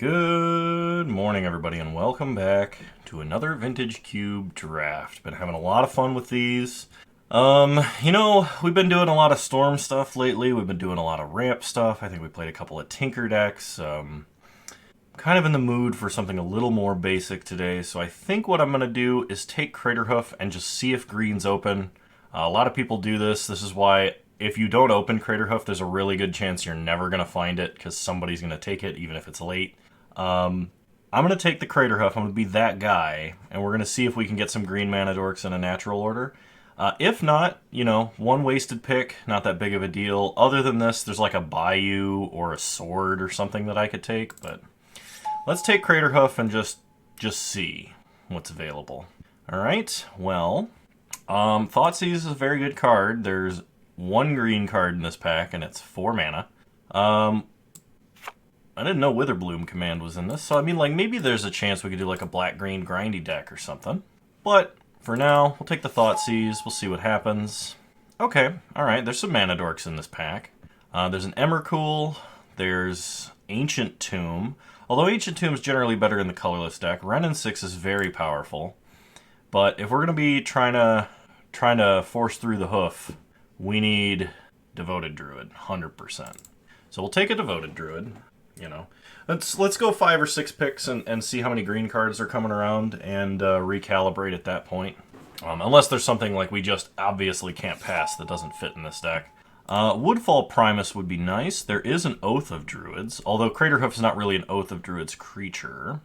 Good morning, everybody, and welcome back to another Vintage Cube draft. Been having a lot of fun with these. We've been doing a lot of Storm stuff lately. We've been doing a lot of ramp stuff. I think we played a couple of Tinker decks. Kind of in the mood for something a little more basic today, so I think what I'm going to do is take Craterhoof and just see if green's open. A lot of people do this. This is why if you don't open Craterhoof, there's a really good chance you're never going to find it because somebody's going to take it, even if it's late. I'm going to take the Craterhoof. I'm going to be that guy, and we're going to see if we can get some green mana dorks in a natural order. If not, one wasted pick, not that big of a deal. Other than this, there's like a Bayou or a Sword or something that I could take, but let's take Craterhoof and just see what's available. Alright, well, Thoughtseize is a very good card. There's one green card in this pack, and it's 4 mana. I didn't know Witherbloom Command was in this, so I mean, maybe there's a chance we could do like a black-green grindy deck or something. But for now, we'll take the Thoughtseize, we'll see what happens. Okay, alright, there's some mana dorks in this pack. There's an Emrakul, there's Ancient Tomb. Although Ancient Tomb is generally better in the colorless deck, Renin 6 is very powerful. But if we're going to be trying to force through the hoof, we need Devoted Druid, 100%. So we'll take a Devoted Druid, Let's go 5 or 6 picks and see how many green cards are coming around and recalibrate at that point. Unless there's something like we just obviously can't pass that doesn't fit in this deck. Woodfall Primus would be nice. There is an Oath of Druids, although Craterhoof is not really an Oath of Druids creature.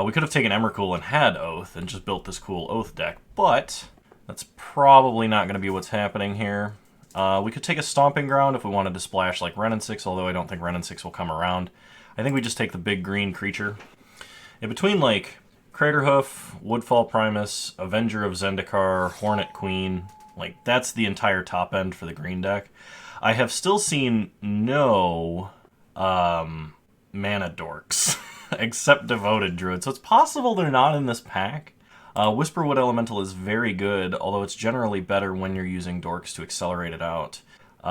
We could have taken Emrakul and had Oath and just built this cool Oath deck, but that's probably not going to be what's happening here. We could take a Stomping Ground if we wanted to splash like Renin 6, although I don't think Renin 6 will come around. I think we just take the big green creature. In between like Craterhoof, Woodfall Primus, Avenger of Zendikar, Hornet Queen, that's the entire top end for the green deck. I have still seen no mana dorks except Devoted Druid, so it's possible they're not in this pack. Whisperwood Elemental is very good, although it's generally better when you're using dorks to accelerate it out.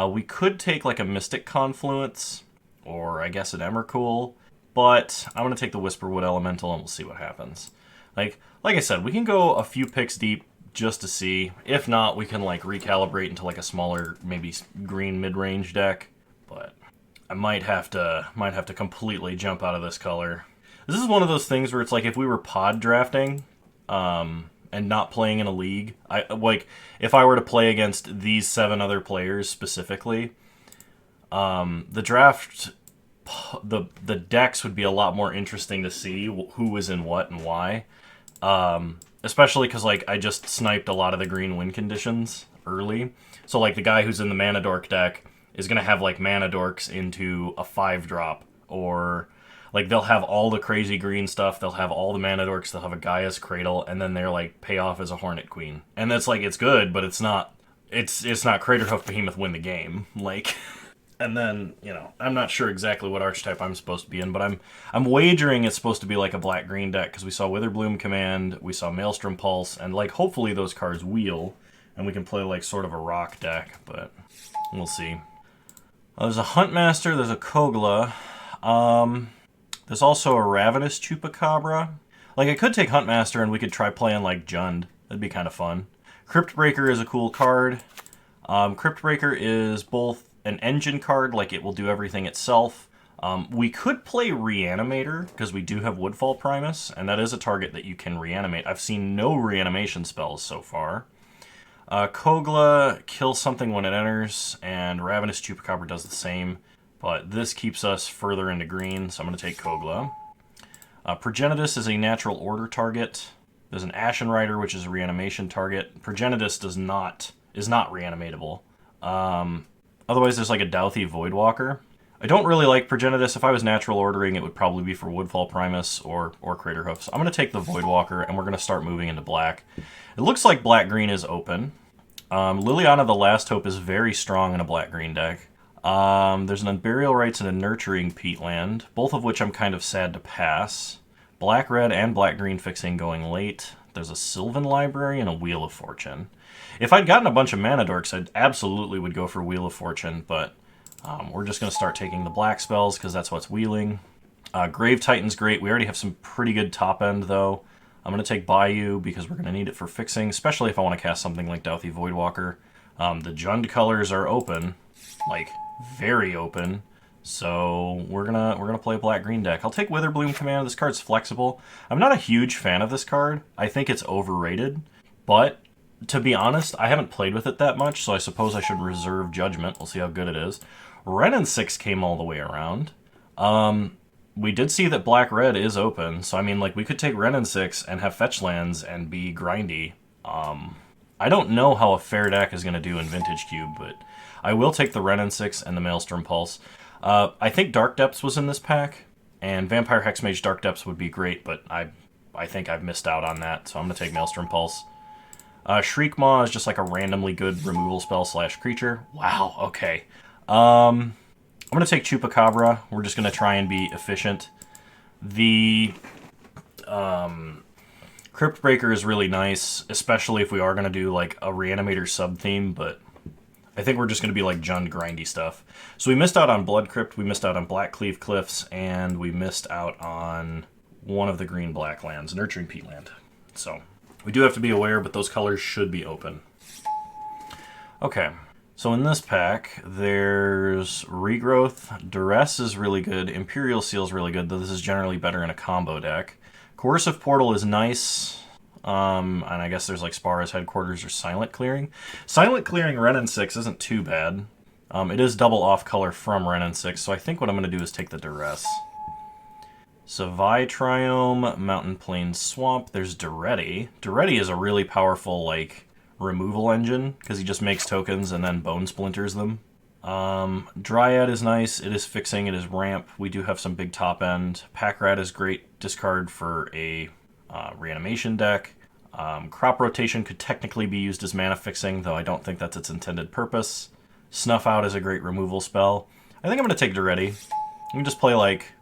We could take like a Mystic Confluence, or I guess an Emrakul, but I'm going to take the Whisperwood Elemental and we'll see what happens. Like I said, we can go a few picks deep just to see. If not, we can recalibrate into a smaller, maybe green mid-range deck, but I might have to completely jump out of this color. This is one of those things where it's like if we were pod drafting, and not playing in a league, if I were to play against these 7 other players specifically, the draft, the decks would be a lot more interesting to see who was in what and why. Especially because I just sniped a lot of the green win conditions early. So the guy who's in the Mana Dork deck is going to have Mana Dorks into a 5-drop, or they'll have all the crazy green stuff, they'll have all the Mana Dorks, they'll have a Gaia's Cradle, and then they're pay off as a Hornet Queen. And that's it's good, but it's not Craterhoof Behemoth win the game. And then, I'm not sure exactly what archetype I'm supposed to be in, but I'm wagering it's supposed to be a black-green deck, because we saw Witherbloom Command, we saw Maelstrom Pulse, and hopefully those cards wheel, and we can play sort of a rock deck, but we'll see. There's a Huntmaster, there's a Kogla, there's also a Ravenous Chupacabra. I could take Huntmaster and we could try playing Jund. That'd be kind of fun. Cryptbreaker is a cool card. Cryptbreaker is both an engine card, it will do everything itself. We could play Reanimator, because we do have Woodfall Primus, and that is a target that you can reanimate. I've seen no reanimation spells so far. Kogla kills something when it enters, and Ravenous Chupacabra does the same. But this keeps us further into green, so I'm going to take Kogla. Progenitus is a natural order target. There's an Ashen Rider, which is a reanimation target. Progenitus is not reanimatable. Otherwise, there's a Douthie Voidwalker. I don't really like Progenitus. If I was natural ordering, it would probably be for Woodfall Primus or Craterhoof. So I'm going to take the Voidwalker, and we're going to start moving into black. It looks like black-green is open. Liliana the Last Hope is very strong in a black-green deck. There's an Unburial Rites and a Nurturing Peatland, both of which I'm kind of sad to pass. Black-red and black-green fixing going late. There's a Sylvan Library and a Wheel of Fortune. If I'd gotten a bunch of Mana Dorks, I absolutely would go for Wheel of Fortune, but we're just going to start taking the black spells because that's what's wheeling. Grave Titan's great. We already have some pretty good top end, though. I'm going to take Bayou because we're going to need it for fixing, especially if I want to cast something like Douthie Voidwalker. The Jund colors are open, like very open. So we're gonna play a black-green deck. I'll take Witherbloom Command. This card's flexible. I'm not a huge fan of this card. I think it's overrated. But, to be honest, I haven't played with it that much, so I suppose I should reserve judgment. We'll see how good it is. Wrenn 6 came all the way around. We did see that black-red is open, so I mean, like, we could take Wrenn 6 and have fetch lands and be grindy. I don't know how a fair deck is going to do in Vintage Cube, but I will take the Wrenn 6 and the Maelstrom Pulse. I think Dark Depths was in this pack, and Vampire Hexmage Dark Depths would be great, but I think I've missed out on that, so I'm going to take Maelstrom Pulse. Shriekmaw is just like a randomly good removal spell / creature. Wow, okay. I'm going to take Chupacabra. We're just going to try and be efficient. The Cryptbreaker is really nice, especially if we are going to do like a Reanimator sub-theme, but I think we're just going to be like Jund grindy stuff. So we missed out on Blood Crypt, we missed out on Blackcleave Cliffs, and we missed out on one of the green-black lands, Nurturing Peatland. So we do have to be aware, but those colors should be open. Okay, so in this pack, there's Regrowth. Duress is really good. Imperial Seal is really good, though this is generally better in a combo deck. Coercive Portal is nice. And I guess there's like Spara's Headquarters or Silent Clearing. Silent Clearing Wrenn 6 isn't too bad. It is double off color from Wrenn 6, so I think what I'm going to do is take the Duress. Savai Triome, Mountain Plains Swamp. There's Duretti. Duretti is a really powerful like removal engine because he just makes tokens and then bone splinters them. Dryad is nice. It is fixing. It is ramp. We do have some big top end. Packrat is great. Discard for a reanimation deck. Crop Rotation could technically be used as mana fixing, though I don't think that's its intended purpose. Snuff Out is a great removal spell. I think I'm going to take Duretti. You can just play like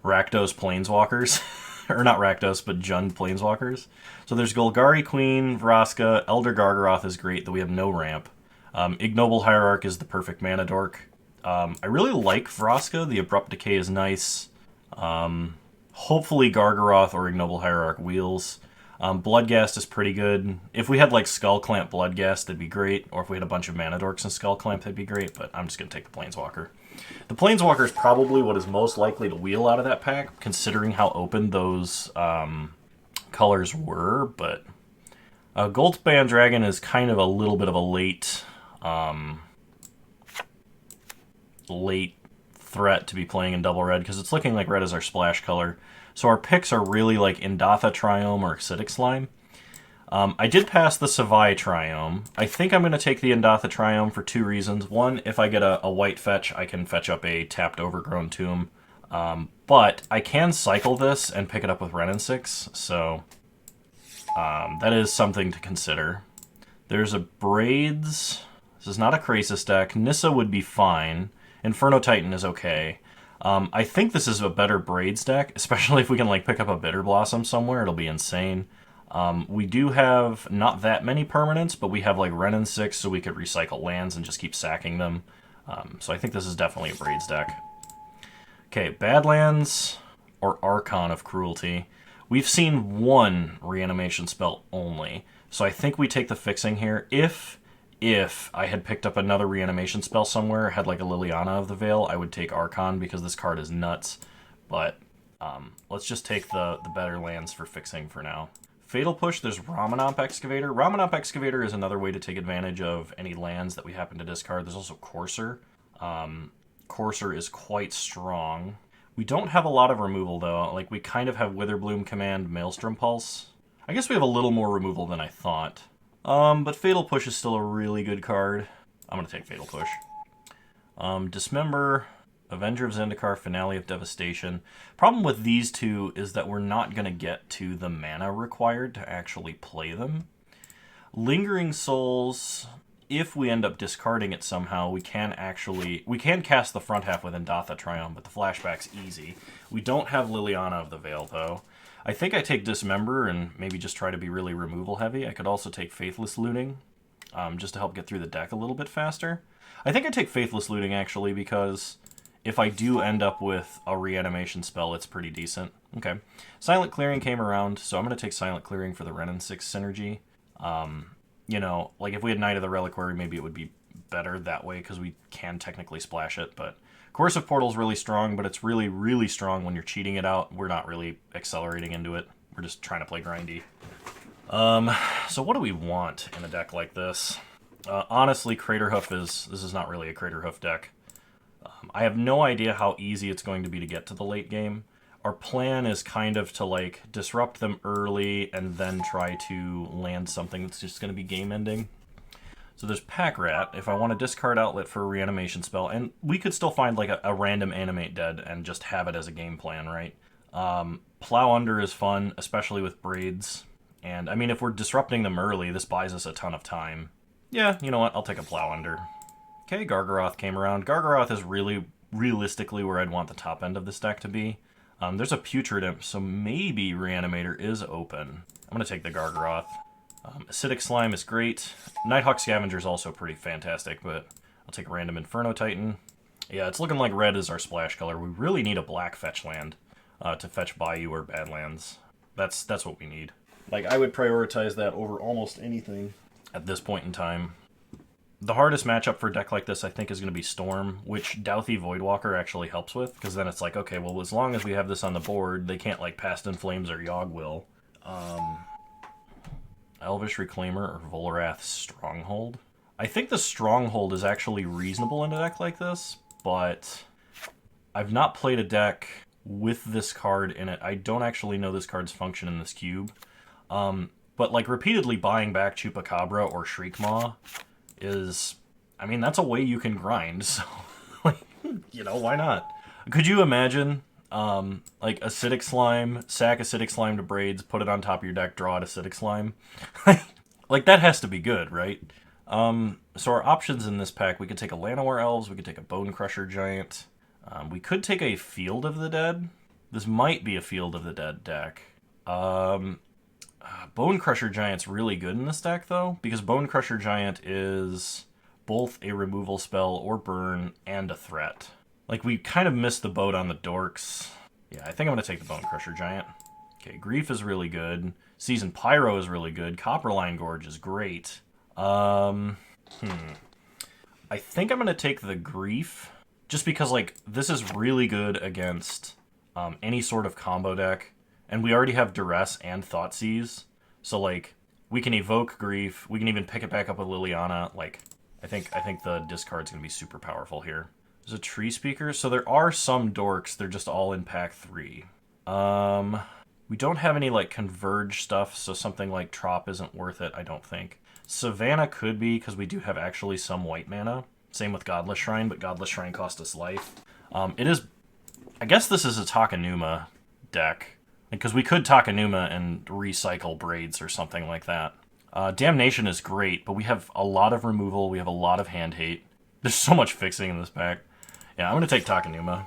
Rakdos Planeswalkers. Or not Rakdos, but Jund Planeswalkers. So there's Golgari Queen, Vraska, Elder Gargaroth is great, though we have no ramp. Ignoble Hierarch is the perfect mana dork. I really like Vraska. The Abrupt Decay is nice. Hopefully Gargaroth or Ignoble Hierarch wheels. Bloodghast is pretty good. If we had like Skullclamp Bloodghast, that'd be great. Or if we had a bunch of mana dorks and Skullclamp, that'd be great. But I'm just going to take the Planeswalker. The Planeswalker is probably what is most likely to wheel out of that pack, considering how open those colors were. But Goldspan Dragon is kind of a little bit of a late threat to be playing in double red, because it's looking like red is our splash color. So our picks are really like Indatha Triome or Acidic Slime. I did pass the Savai Triome. I think I'm going to take the Indatha Triome for two reasons. One, if I get a white fetch, I can fetch up a tapped Overgrown Tomb. But I can cycle this and pick it up with Wrenn 6, so that is something to consider. There's a Braids. This is not a Krasis deck. Nissa would be fine. Inferno Titan is okay. I think this is a better Braids deck, especially if we can like pick up a Bitter Blossom somewhere. It'll be insane. We do have not that many permanents, but we have like Wrenn 6, so we could recycle lands and just keep sacking them. So I think this is definitely a Braids deck. Okay, Badlands or Archon of Cruelty. We've seen one reanimation spell only, so I think we take the fixing here. If I had picked up another reanimation spell somewhere, had like a Liliana of the Veil, I would take Archon because this card is nuts. But let's just take the better lands for fixing for now. Fatal Push, there's Ramanop Excavator. Ramanop Excavator is another way to take advantage of any lands that we happen to discard. There's also Courser. Courser is quite strong. We don't have a lot of removal, though. Like, we kind of have Witherbloom Command, Maelstrom Pulse. I guess we have a little more removal than I thought. But Fatal Push is still a really good card. I'm going to take Fatal Push. Dismember, Avenger of Zendikar, Finale of Devastation. Problem with these two is that we're not going to get to the mana required to actually play them. Lingering Souls, if we end up discarding it somehow, we can cast the front half with Indatha Triome, but the flashback's easy. We don't have Liliana of the Veil, though. I think I take Dismember and maybe just try to be really removal heavy. I could also take Faithless Looting, just to help get through the deck a little bit faster. I think I take Faithless Looting, actually, because if I do end up with a reanimation spell, it's pretty decent. Okay. Silent Clearing came around, so I'm going to take Silent Clearing for the Ren and 6 synergy. You know, like if we had Knight of the Reliquary, maybe it would be better that way because we can technically splash it, but Coercive Portal's really strong, but it's really, really strong when you're cheating it out. We're not really accelerating into it. We're just trying to play grindy. So what do we want in a deck like this? Honestly, Craterhoof this is not really a Craterhoof deck. I have no idea how easy it's going to be to get to the late game. Our plan is kind of to like disrupt them early and then try to land something that's just going to be game ending. So there's Pack Rat, if I want a discard outlet for a reanimation spell, and we could still find like a random Animate Dead and just have it as a game plan, right? Plow Under is fun, especially with Braids. And I mean, if we're disrupting them early, this buys us a ton of time. Yeah, you know what, I'll take a Plow Under. Okay, Gargaroth came around. Gargaroth is really, realistically where I'd want the top end of this deck to be. There's a Putrid Imp, so maybe Reanimator is open. I'm going to take the Gargaroth. Acidic Slime is great. Nighthawk Scavenger is also pretty fantastic, but I'll take a random Inferno Titan. Yeah, it's looking like red is our splash color. We really need a black fetch land to fetch Bayou or Badlands. That's what we need. Like, I would prioritize that over almost anything at this point in time. The hardest matchup for a deck like this, I think, is going to be Storm, which Douthie Voidwalker actually helps with, because then it's like, okay, well, as long as we have this on the board, they can't, like, Past in Flames or Yogg will. Elvish Reclaimer or Volrath Stronghold. I think the Stronghold is actually reasonable in a deck like this, but I've not played a deck with this card in it. I don't actually know this card's function in this cube. But, like, repeatedly buying back Chupacabra or Shriekmaw is, I mean, that's a way you can grind, so, like, you know, why not? Could you imagine, like, Acidic Slime, sack Acidic Slime to Braids, put it on top of your deck, draw it Acidic Slime? Like, that has to be good, right? So our options in this pack, we could take a Llanowar Elves, we could take a Bone Crusher Giant, we could take a Field of the Dead. This might be a Field of the Dead deck. Bone Crusher Giant's really good in this deck, though, because Bone Crusher Giant is both a removal spell or burn and a threat. Like, we kind of missed the boat on the dorks. Yeah, I think I'm going to take the Bone Crusher Giant. Okay, Grief is really good. Seasoned Pyro is really good. Copperline Gorge is great. I think I'm going to take the Grief, just because, like, this is really good against any sort of combo deck. And we already have Duress and Thoughtseize. So, like, we can evoke Grief. We can even pick it back up with Liliana. Like, I think the discard's going to be super powerful here. There's a Tree Speaker. So there are some dorks. They're just all in pack 3. We don't have any, like, Converge stuff, so something like Trop isn't worth it, I don't think. Savannah could be, because we do have actually some white mana. Same with Godless Shrine, but Godless Shrine cost us life. It is... I guess this is a Takenuma deck. Because we could Takenuma and recycle Braids or something like that. Damnation is great, but we have a lot of removal. We have a lot of hand hate. There's so much fixing in this pack. Yeah, I'm going to take Takenuma.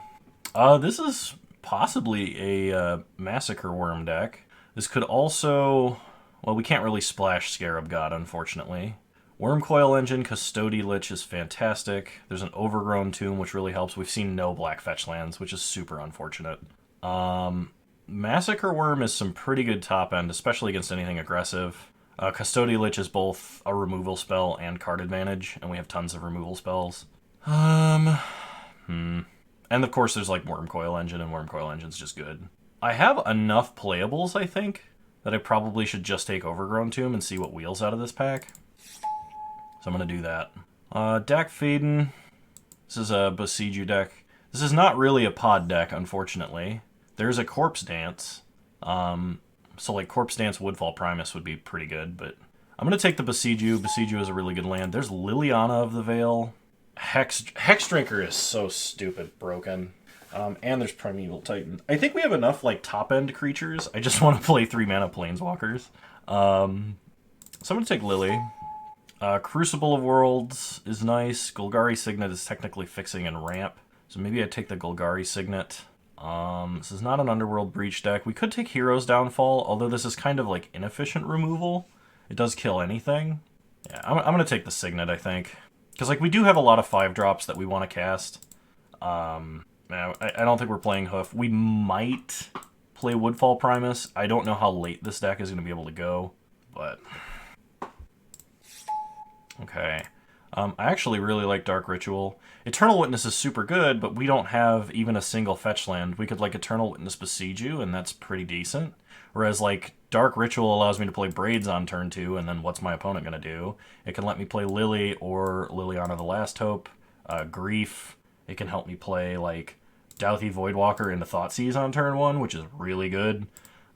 This is possibly a Massacre Worm deck. This could also... Well, we can't really splash Scarab God, unfortunately. Wormcoil Engine, Custody Lich is fantastic. There's an Overgrown Tomb, which really helps. We've seen no black fetch lands, which is super unfortunate. Massacre Worm is some pretty good top end, especially against anything aggressive. Custody Lich is both a removal spell and card advantage, and we have tons of removal spells. And of course there's like Wormcoil Engine, and Wormcoil Engine's just good. I have enough playables, I think, that I probably should just take Overgrown Tomb and see what wheels out of this pack. So I'm going to do that. Dak Faden. This is a Besiege deck. This is not really a pod deck, unfortunately. There's a Corpse Dance. So like Corpse Dance Woodfall Primus would be pretty good, but I'm going to take the Besiege. Besiege is a really good land. There's Liliana of the Veil. Hex Drinker is so stupid broken. And there's Primeval Titan. I think we have enough like top-end creatures. I just want to play 3-mana Planeswalkers. So I'm going to take Lily. Crucible of Worlds is nice. Golgari Signet is technically fixing and ramp. So maybe I'd take the Golgari Signet. This is not an Underworld Breach deck. We could take Hero's Downfall, although this is kind of like inefficient removal. It does kill anything. Yeah, I'm going to take the Signet, I think. Because like we do have a lot of 5-drops that we want to cast. I don't think we're playing Hoof. We might play Woodfall Primus. I don't know how late this deck is going to be able to go, but... Okay. I actually really like Dark Ritual. Eternal Witness is super good, but we don't have even a single fetch land. We could, like, Eternal Witness Besiege you, and that's pretty decent. Whereas, like, Dark Ritual allows me to play Braids on turn 2, and then what's my opponent going to do? It can let me play Lily or Liliana the Last Hope, Grief. It can help me play, like, Douthie Voidwalker into Thoughtseize on turn 1, which is really good.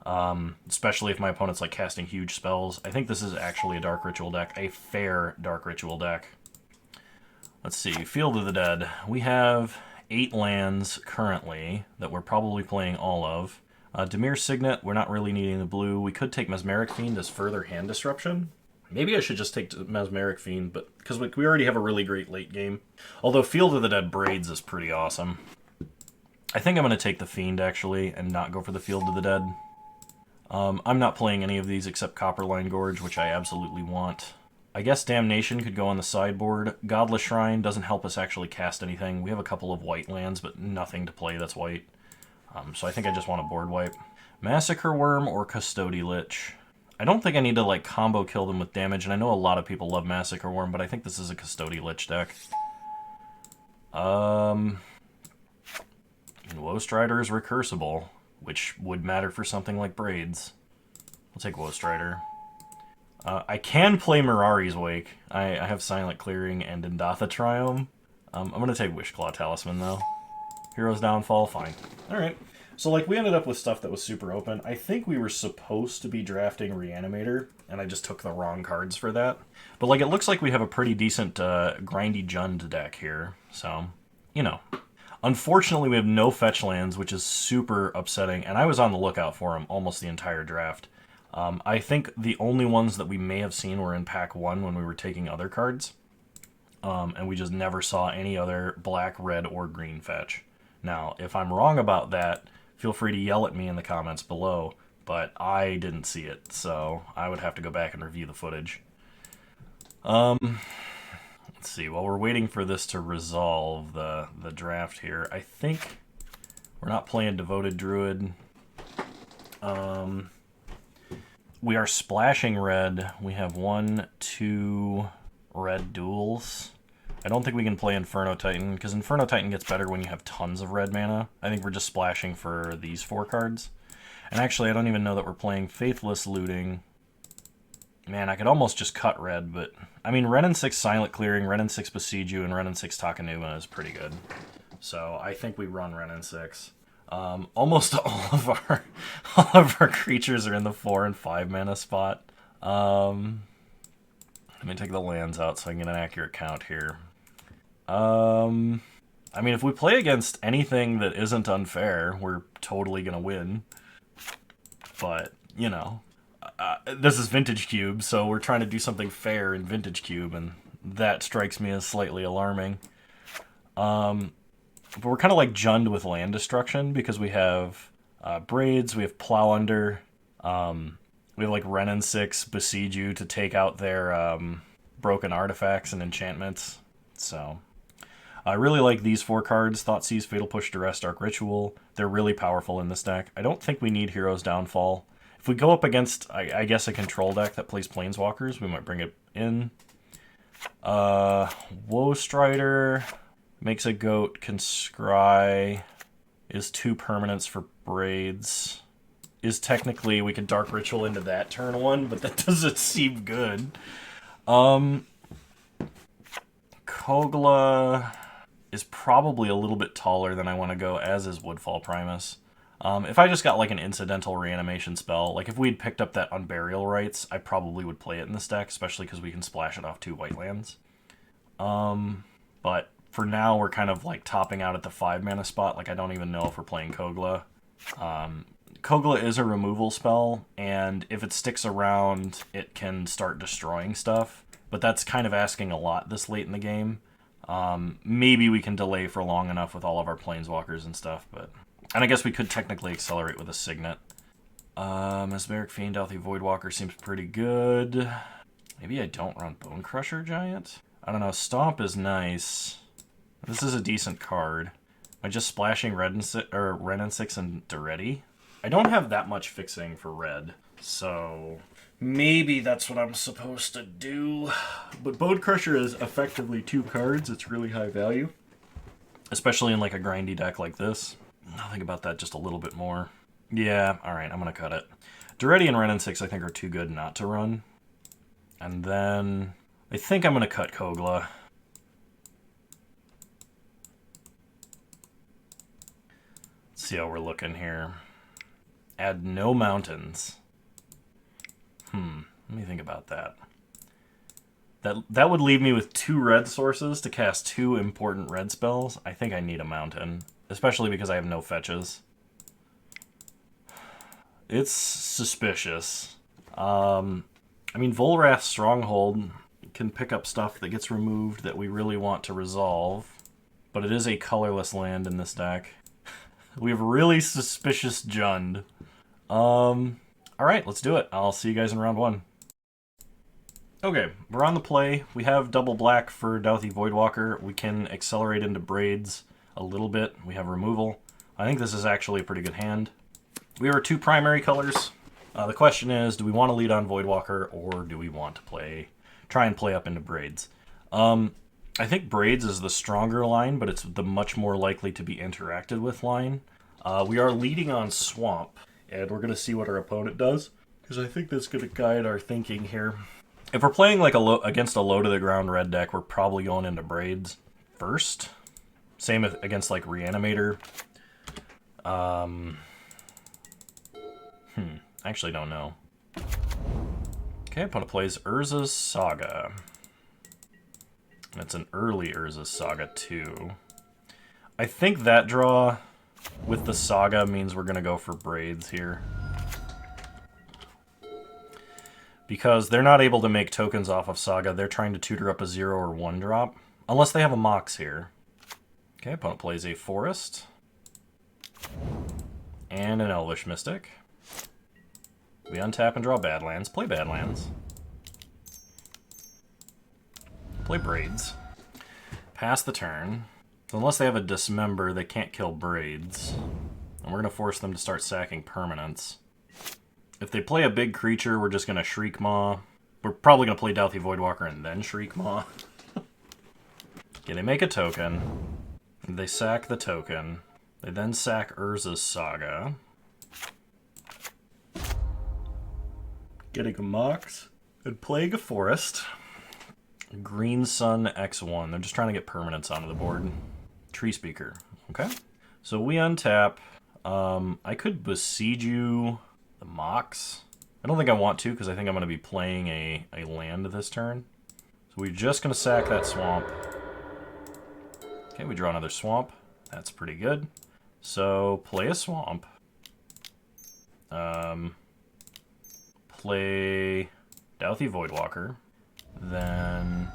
Especially if my opponent's, like, casting huge spells. I think this is actually a Dark Ritual deck, a fair Dark Ritual deck. Let's see, Field of the Dead. We have 8 lands currently that we're probably playing all of. Dimir Signet, we're not really needing the blue. We could take Mesmeric Fiend as further hand disruption. Maybe I should just take Mesmeric Fiend, but because we already have a really great late game. Although Field of the Dead Braids is pretty awesome. I think I'm going to take the Fiend, actually, and not go for the Field of the Dead. I'm not playing any of these except Copperline Gorge, which I absolutely want. I guess Damnation could go on the sideboard. Godless Shrine doesn't help us actually cast anything. We have a couple of white lands, but nothing to play that's white. So I think I just want a board wipe. Massacre Worm or Custody Lich. I don't think I need to, like, combo kill them with damage, and I know a lot of people love Massacre Worm, but I think this is a Custody Lich deck. And Woe Strider is recursible, which would matter for something like Braids. We'll take Woe Strider. I can play Mirari's Wake. I have Silent Clearing and Indatha Triome. I'm going to take Wishclaw Talisman, though. Hero's Downfall, fine. Alright. So, like, we ended up with stuff that was super open. I think we were supposed to be drafting Reanimator, and I just took the wrong cards for that. But, like, it looks like we have a pretty decent grindy Jund deck here. So, you know. Unfortunately, we have no fetch lands, which is super upsetting, and I was on the lookout for them almost the entire draft. I think the only ones that we may have seen were in pack 1 when we were taking other cards. And we just never saw any other black, red, or green fetch. Now, if I'm wrong about that, feel free to yell at me in the comments below, but I didn't see it, so I would have to go back and review the footage. Let's see, while we're waiting for this to resolve the draft here, I think we're not playing Devoted Druid. We are splashing red. We have 1, 2 red duels. I don't think we can play Inferno Titan, because Inferno Titan gets better when you have tons of red mana. I think we're just splashing for these 4 cards. And actually, I don't even know that we're playing Faithless Looting. Man, I could almost just cut red, but... I mean, Ren and 6 Silent Clearing, Ren and 6 Besiege You, and Ren and 6 Takenuma is pretty good. So, I think we run Ren and 6. Almost all of our creatures are in the 4 and 5 mana spot. Let me take the lands out so I can get an accurate count here. I mean, if we play against anything that isn't unfair, we're totally gonna win. But, you know, this is Vintage Cube, so we're trying to do something fair in Vintage Cube, and that strikes me as slightly alarming. But we're kind of like Jund with land destruction, because we have Braids, we have Plow Under, we have like Ren and 6 Besiege You to take out their broken artifacts and enchantments. So I really like these 4 cards: Thoughtseize, Fatal Push, Duress, Dark Ritual. They're really powerful in this deck. I don't think we need Hero's Downfall. If we go up against, I guess, a control deck that plays Planeswalkers, we might bring it in. Woe Strider makes a goat, can scry, is 2 permanents for Braids. Is technically, we could Dark Ritual into that turn 1, but that doesn't seem good. Kogla is probably a little bit taller than I want to go, as is Woodfall Primus. If I just got like an incidental reanimation spell, like if we'd picked up that Unburial Rites, I probably would play it in this deck, especially because we can splash it off 2 white lands. But for now, we're kind of like topping out at the 5 mana spot. Like, I don't even know if we're playing Kogla. Kogla is a removal spell, and if it sticks around, it can start destroying stuff. But that's kind of asking a lot this late in the game. Maybe we can delay for long enough with all of our Planeswalkers and stuff, but... And I guess we could technically accelerate with a Signet. Mesmeric Fiend, Douthie Voidwalker seems pretty good. Maybe I don't run Bone Crusher Giant? I don't know, Stomp is nice. This is a decent card. Am I just splashing red and red and 6 into ready? I don't have that much fixing for red, so maybe that's what I'm supposed to do. But Bone Crusher is effectively 2 cards. It's really high value, especially in like a grindy deck like this. I'll think about that just a little bit more. Yeah, all right, I'm gonna cut it. Duretti and red and 6 I think are too good not to run. And then I think I'm gonna cut Kogla. Let's see how we're looking here. Add no mountains. Let me think about that. That would leave me with 2 red sources to cast 2 important red spells. I think I need a mountain, especially because I have no fetches. It's suspicious. I mean, Volrath's Stronghold can pick up stuff that gets removed that we really want to resolve, but it is a colorless land in this deck. We have really suspicious Jund. Alright, let's do it. I'll see you guys in round 1. Okay, we're on the play. We have double black for Dauthi Voidwalker. We can accelerate into Braids a little bit. We have removal. I think this is actually a pretty good hand. We have our 2 primary colors. The question is, do we want to lead on Voidwalker, or do we want to try and play up into Braids? I think Braids is the stronger line, but it's the much more likely to be interacted with line. We are leading on Swamp, and we're going to see what our opponent does, because I think that's going to guide our thinking here. If we're playing like against a low-to-the-ground red deck, we're probably going into Braids first. Same against like Reanimator. I actually don't know. Okay, opponent plays Urza's Saga. And it's an early Urza's Saga too. I think that draw with the Saga means we're going to go for Braids here. Because they're not able to make tokens off of Saga, they're trying to tutor up a 0 or 1 drop. Unless they have a Mox here. Okay, opponent plays a Forest. And an Elvish Mystic. We untap and draw Badlands. Play Badlands. Play Braids. Pass the turn. So unless they have a Dismember, they can't kill Braids. And we're going to force them to start sacking permanents. If they play a big creature, we're just going to Shriek Maw. We're probably going to play Dauthi Voidwalker and then Shriek Maw. Okay, they make a token. They sack the token. They then sack Urza's Saga. Getting a Mox. And playing a Forest. Green Sun X1. They're just trying to get permanents onto the board. Tree Speaker. Okay. So we untap. I could Besiege You the Mox. I don't think I want to because I think I'm going to be playing a land this turn. So we're just going to sack that Swamp. Okay, we draw another Swamp. That's pretty good. So play a Swamp. Play Dauthi Voidwalker. Then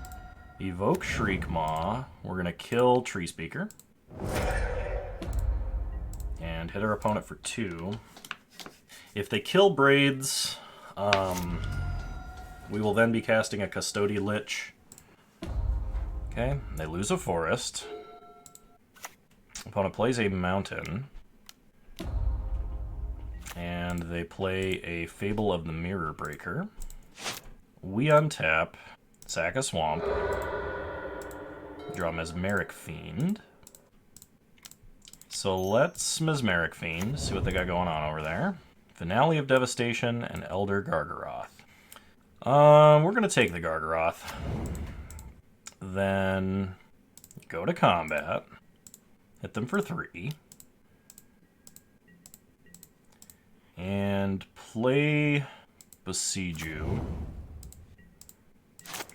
evoke Shriek Maw. We're going to kill Tree Speaker. And hit our opponent for 2. If they kill Braids, we will then be casting a Custody Lich. Okay, they lose a Forest. Opponent plays a Mountain. And they play a Fable of the Mirror Breaker. We untap, sack a Swamp, draw Mesmeric Fiend. So let's Mesmeric Fiend, see what they got going on over there. Finale of Devastation and Elder Gargaroth. We're going to take the Gargaroth. Then go to combat. Hit them for 3. And play Besiege You.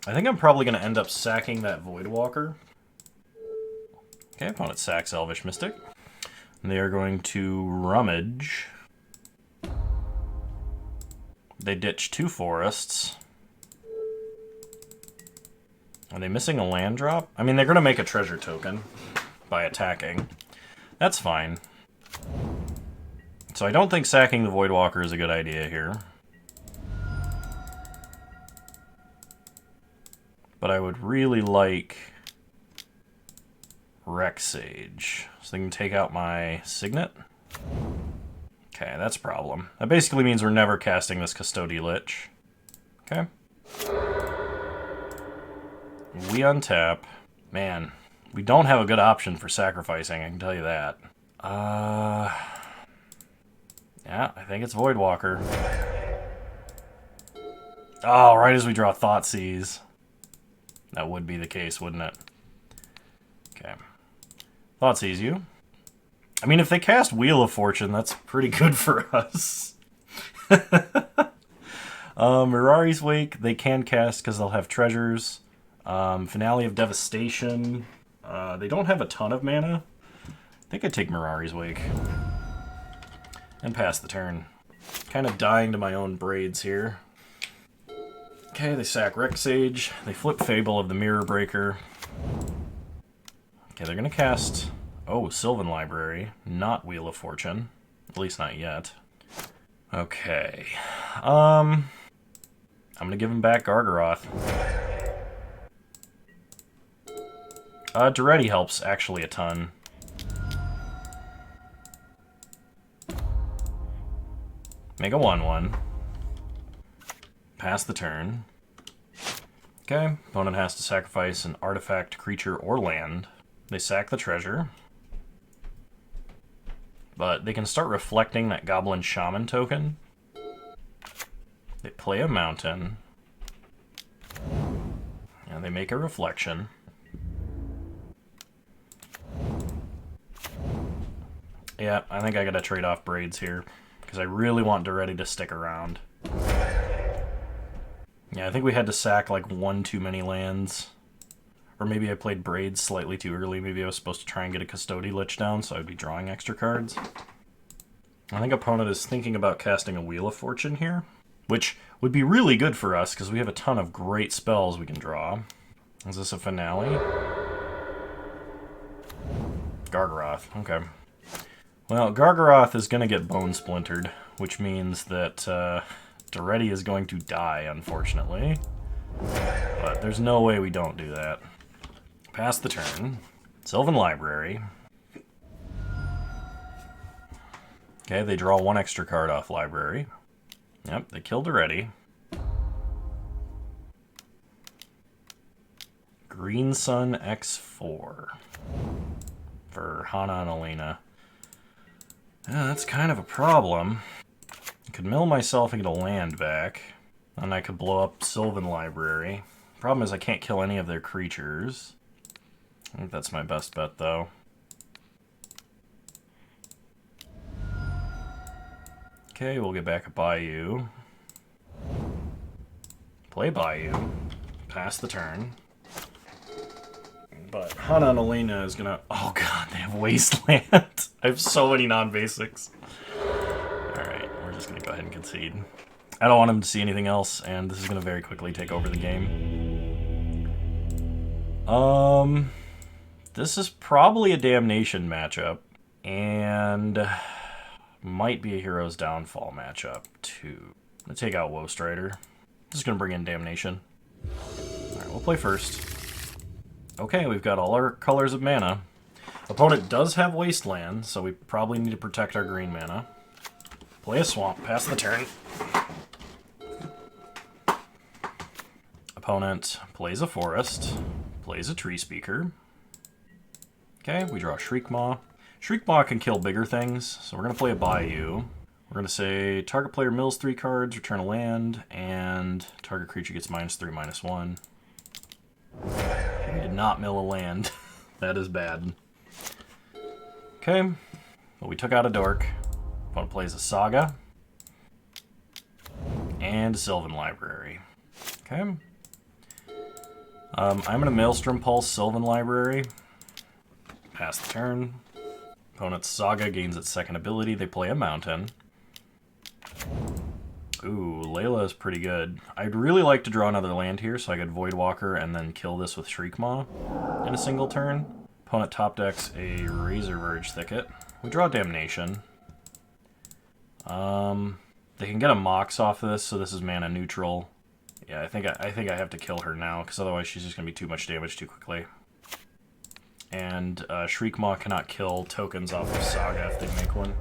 I think I'm probably going to end up sacking that Voidwalker. Okay, opponent sacks Elvish Mystic. And they are going to Rummage. They ditch 2 forests. Are they missing a land drop? I mean, they're going to make a treasure token by attacking. That's fine. So I don't think sacking the Voidwalker is a good idea here. But I would really like Rec Sage. So they can take out my Signet. Okay, that's a problem. That basically means we're never casting this Custody Lich. Okay. We untap. Man, we don't have a good option for sacrificing, I can tell you that. Yeah, I think it's Voidwalker. Oh, right as we draw Thoughtseize. That would be the case, wouldn't it? Okay. Thoughtseize you. I mean, if they cast Wheel of Fortune, that's pretty good for us. Mirari's Wake, they can cast because they'll have treasures. Finale of Devastation. They don't have a ton of mana. I think I'd take Mirari's Wake. And pass the turn. Kind of dying to my own braids here. Okay, they sack Rec Sage. They flip Fable of the Mirror Breaker. Okay, they're going to cast... Oh, Sylvan Library. Not Wheel of Fortune. At least not yet. Okay. I'm going to give him back Gargaroth. Duretti helps actually a ton. Make a 1/1. Pass the turn. Okay, opponent has to sacrifice an artifact, creature, or land. They sack the treasure. But they can start reflecting that Goblin Shaman token. They play a mountain. And they make a reflection. Yeah, I think I gotta trade off Braids here. Because I really want Duretti to stick around. Yeah, I think we had to sack like one too many lands. Or maybe I played Braids slightly too early. Maybe I was supposed to try and get a Custody Lich down, so I'd be drawing extra cards. I think opponent is thinking about casting a Wheel of Fortune here. Which would be really good for us, because we have a ton of great spells we can draw. Is this a finale? Gargaroth, okay. Well, Gargaroth is going to get Bone Splintered, which means that Duretti is going to die, unfortunately. But there's no way we don't do that. Pass the turn. Sylvan Library. Okay, they draw one extra card off Library. Yep, they killed Duretti. Green Sun X4 for Hana and Alena. Yeah, that's kind of a problem. I could mill myself and get a land back. And I could blow up Sylvan Library. Problem is I can't kill any of their creatures. I think that's my best bet, though. Okay, we'll get back a Bayou. Play Bayou. Pass the turn. But Hana and Alena is gonna... Oh god, they have Wasteland. I have so many non-basics. Alright, we're just gonna go ahead and concede. I don't want him to see anything else, and this is gonna very quickly take over the game. This is probably a Damnation matchup, and might be a Hero's Downfall matchup, too. I'm gonna take out Woe Strider. Just gonna bring in Damnation. Alright, we'll play first. Okay, we've got all our colors of mana. Opponent does have Wasteland, so we probably need to protect our green mana. Play a Swamp, pass the turn. Opponent plays a Forest, plays a Tree Speaker. Okay, we draw Shriekmaw. Shriekmaw can kill bigger things, so we're going to play a Bayou. We're going to say target player mills 3 cards, return a land, and target creature gets -3/-1. We did not mill a land. That is bad. Okay, well, we took out a Dork. Opponent plays a Saga. And a Sylvan Library. Okay. I'm going to Maelstrom Pulse Sylvan Library. Pass the turn. Opponent's Saga gains its second ability. They play a Mountain. Ooh, Layla is pretty good. I'd really like to draw another land here so I could Voidwalker and then kill this with Shriekmaw in a single turn. Opponent top decks a Razorverge Thicket. We draw Damnation. They can get a Mox off this, so this is mana neutral. Yeah, I think I have to kill her now, because otherwise she's just going to be too much damage too quickly. And Shriekmaw cannot kill tokens off of Saga if they make one.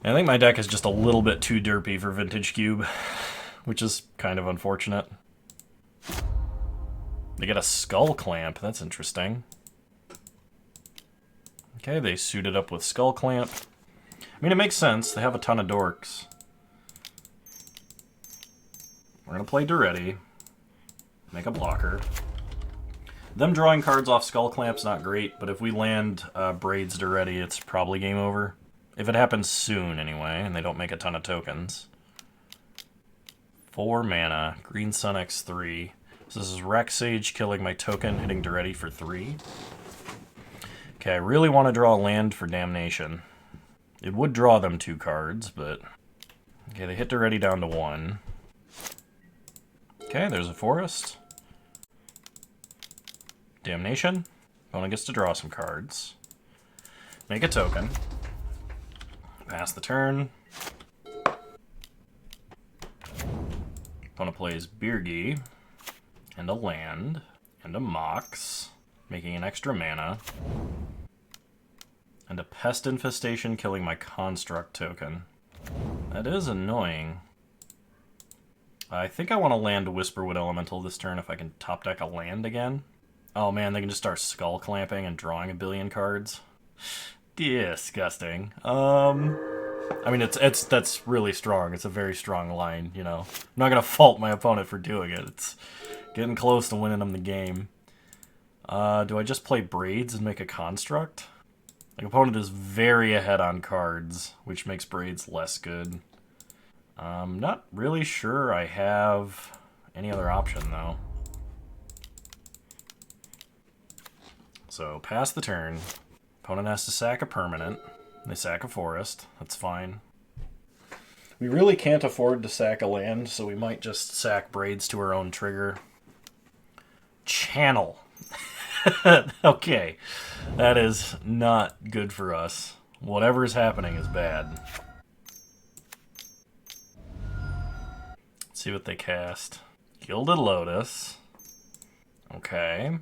I think my deck is just a little bit too derpy for Vintage Cube, which is kind of unfortunate. They get a Skull Clamp, that's interesting. Okay, they suited up with Skull Clamp. I mean, it makes sense, they have a ton of dorks. We're gonna play Duretti. Make a blocker. Them drawing cards off Skull Clamp's not great, but if we land Braids Duretti, it's probably game over. If it happens soon, anyway, and they don't make a ton of tokens. 4 mana, Green Sun X3. So this is Rex Sage killing my token, hitting Duretti for 3. Okay, I really want to draw a land for Damnation. It would draw them 2 cards, but... Okay, they hit Duretti down to 1. Okay, there's a forest. Damnation. Opponent gets to draw some cards. Make a token. Pass the turn. Opponent plays Birgi. And a land. And a Mox. Making an extra mana. And a Pest Infestation killing my Construct token. That is annoying. I think I want to land Whisperwood Elemental this turn if I can top deck a land again. Oh man, they can just start skull clamping and drawing a billion cards. Disgusting. I mean, that's really strong. It's a very strong line, you know. I'm not gonna fault my opponent for doing it. It's getting close to winning them the game. Do I just play Braids and make a Construct? My opponent is very ahead on cards, which makes Braids less good. I'm not really sure I have any other option, though. So, pass the turn. Opponent has to sack a permanent. They sack a forest. That's fine. We really can't afford to sack a land, so we might just sack Braids to our own trigger. Channel. Okay. That is not good for us. Whatever is happening is bad. Let's see what they cast. Gilded Lotus. Okay.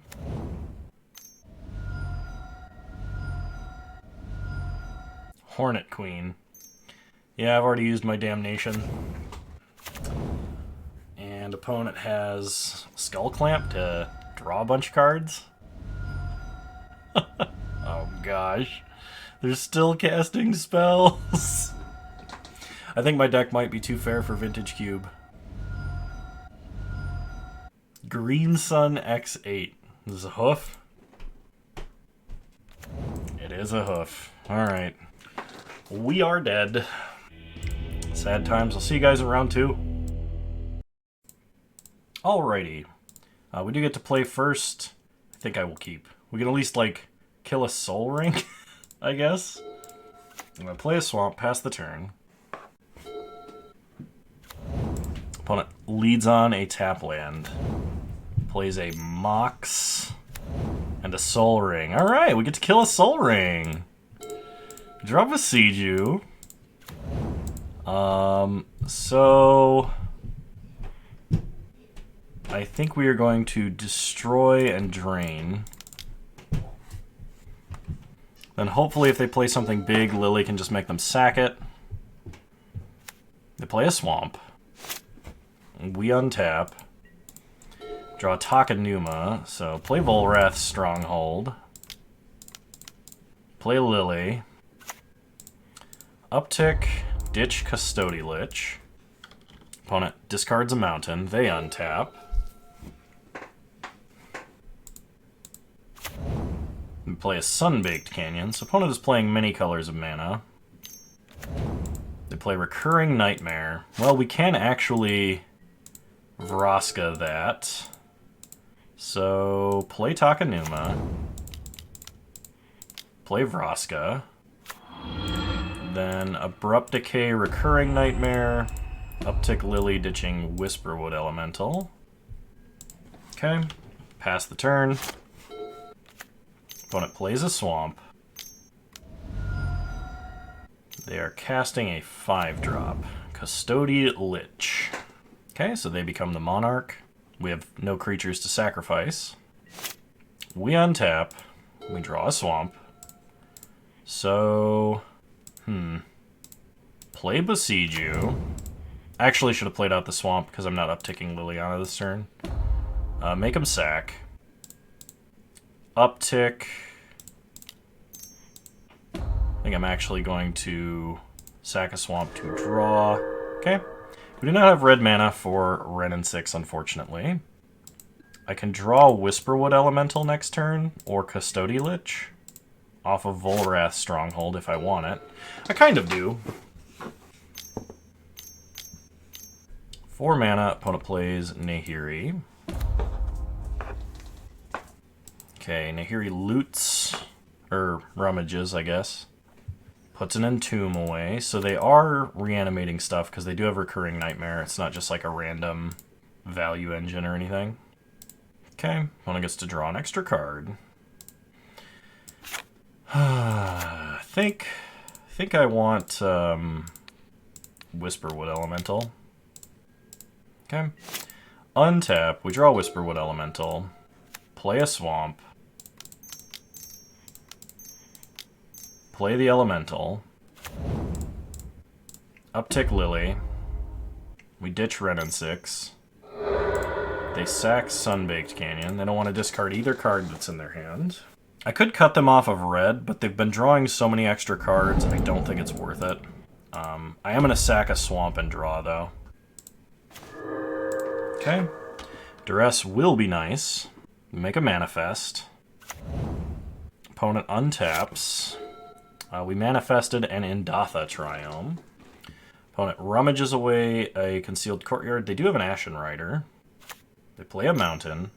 Hornet Queen. Yeah, I've already used my Damnation. And opponent has Skull Clamp to draw a bunch of cards. Oh gosh. They're still casting spells. I think my deck might be too fair for Vintage Cube. Green Sun X8. This is a hoof? It is a hoof. Alright. We are dead. Sad times. I'll see you guys in round 2. Alrighty. We do get to play first. I think I will keep. We can at least, like, kill a Soul Ring, I guess. I'm going to play a Swamp, pass the turn. Opponent leads on a tap land. Plays a Mox and a Soul Ring. Alright, we get to kill a Soul Ring. Drop a Seiju. So I think we are going to destroy and drain. Then hopefully if they play something big, Lily can just make them sack it. They play a Swamp. We untap. Draw Takenuma. So play Volrath Stronghold. Play Lily. Uptick, ditch Custody Lich. Opponent discards a mountain. They untap. We play a Sunbaked Canyon. So opponent is playing many colors of mana. They play Recurring Nightmare. Well, we can actually Vraska that. So play Takenuma. Play Vraska. Then Abrupt Decay, Recurring Nightmare, Uptick Lily, ditching Whisperwood Elemental. Okay, pass the turn. Opponent plays a Swamp. They are casting a 5-drop, Custody Lich. Okay, so they become the Monarch. We have no creatures to sacrifice. We untap. We draw a swamp. So, play Besiege You. Actually, should have played out the swamp because I'm not upticking Liliana this turn. Make him sack. Uptick. I think I'm actually going to sack a swamp to draw. Okay. We do not have red mana for Ren and 6, unfortunately. I can draw Whisperwood Elemental next turn, or Custody Lich, off of Volrath's Stronghold if I want it. I kind of do. 4 mana, opponent plays Nahiri. Okay, Nahiri loots, or rummages, I guess. Puts an Entomb away, so they are reanimating stuff because they do have Recurring Nightmare. It's not just like a random value engine or anything. Okay, opponent gets to draw an extra card. I think I want Whisperwood Elemental. Okay. Untap, we draw Whisperwood Elemental. Play a Swamp. Play the Elemental. Uptick Lily. We ditch Ren and 6. They sack Sunbaked Canyon. They don't want to discard either card that's in their hand. I could cut them off of red, but they've been drawing so many extra cards, I don't think it's worth it. I am going to sack a Swamp and draw, though. Okay. Duress will be nice. Make a Manifest. Opponent untaps. We manifested an Indatha Triome. Opponent rummages away a Concealed Courtyard. They do have an Ashen Rider. They play a Mountain.